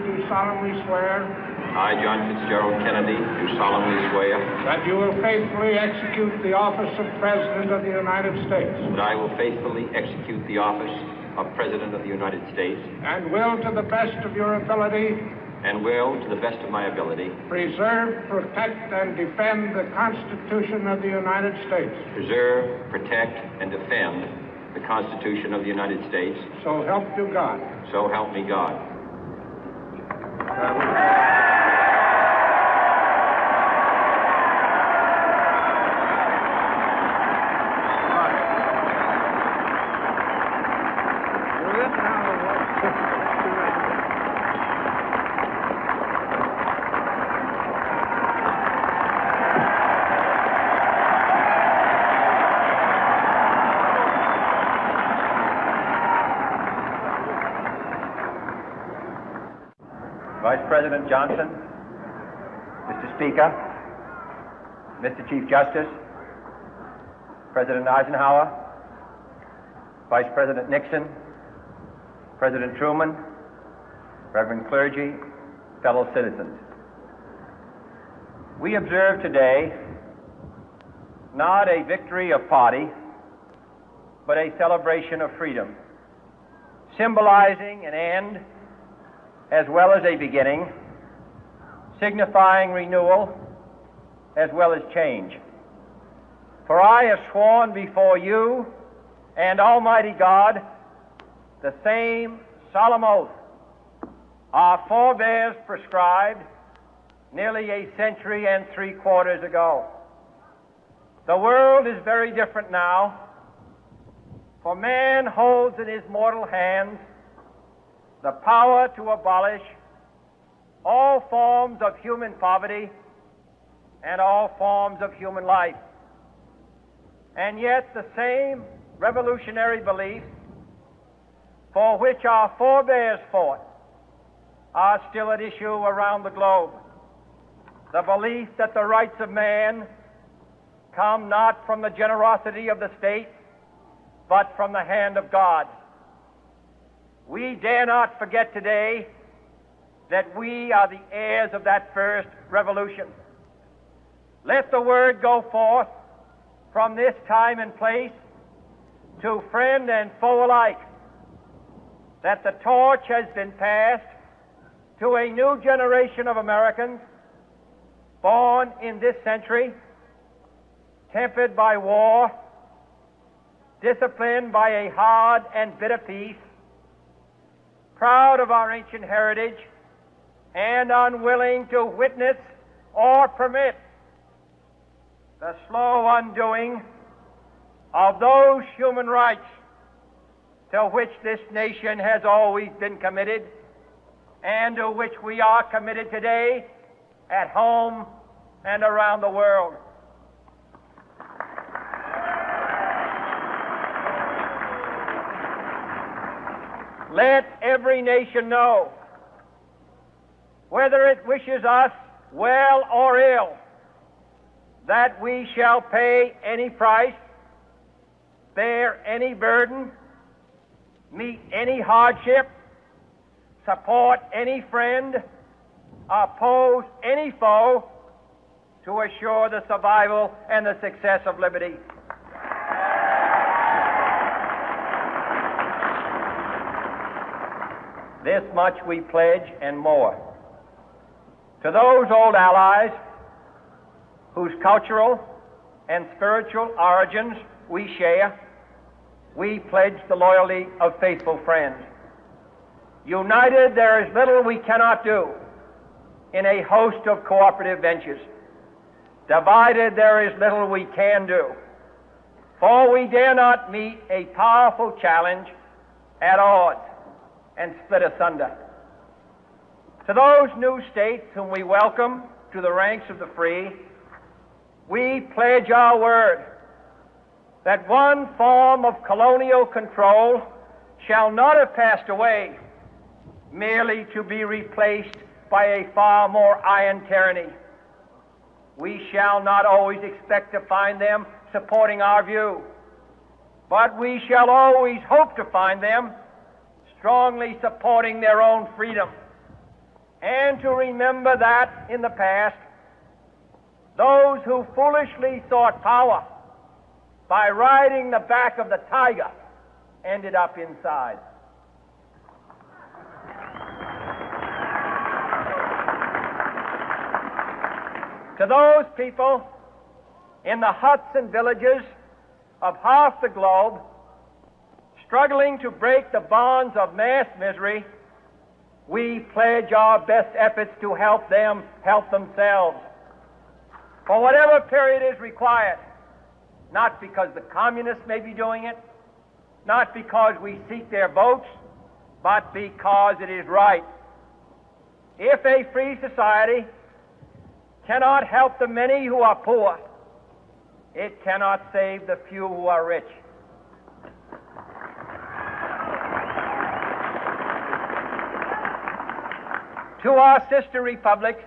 do solemnly swear I, John Fitzgerald Kennedy, do solemnly swear that you will faithfully execute the office of President of the United States that I will faithfully execute the office of President of the United States and will, to the best of your ability, to the best of my ability, preserve, protect, and defend the Constitution of the United States. Preserve, protect, and defend the Constitution of the United States. So help you God. So help me God. Vice President Johnson, Mr. Speaker, Mr. Chief Justice, President Eisenhower, Vice President Nixon, President Truman, Reverend clergy, fellow citizens. We observe today not a victory of party, but a celebration of freedom, symbolizing an end as well as a beginning, signifying renewal as well as change. For I have sworn before you and Almighty God the same solemn oath our forebears prescribed nearly a century and 3/4 ago. The world is very different now, for man holds in his mortal hands the power to abolish all forms of human poverty and all forms of human life. And yet the same revolutionary beliefs for which our forebears fought are still at issue around the globe. The belief that the rights of man come not from the generosity of the state, but from the hand of God. We dare not forget today that we are the heirs of that first revolution. Let the word go forth from this time and place to friend and foe alike that the torch has been passed to a new generation of Americans born in this century, tempered by war, disciplined by a hard and bitter peace, proud of our ancient heritage, and unwilling to witness or permit the slow undoing of those human rights to which this nation has always been committed and to which we are committed today at home and around the world. Let every nation know, whether it wishes us well or ill, that we shall pay any price, bear any burden, meet any hardship, support any friend, oppose any foe to assure the survival and the success of liberty. This much we pledge and more. To those old allies whose cultural and spiritual origins we share, we pledge the loyalty of faithful friends. United, there is little we cannot do in a host of cooperative ventures. Divided, there is little we can do, for we dare not meet a powerful challenge at odds and split asunder. To those new states whom we welcome to the ranks of the free, we pledge our word that one form of colonial control shall not have passed away merely to be replaced by a far more iron tyranny. We shall not always expect to find them supporting our view, but we shall always hope to find them strongly supporting their own freedom. and to remember that in the past, those who foolishly sought power by riding the back of the tiger ended up inside. To those people in the huts and villages of half the globe struggling to break the bonds of mass misery, we pledge our best efforts to help them help themselves for whatever period is required, not because the communists may be doing it, not because we seek their votes, but because it is right. If a free society cannot help the many who are poor, it cannot save the few who are rich. To our sister republics,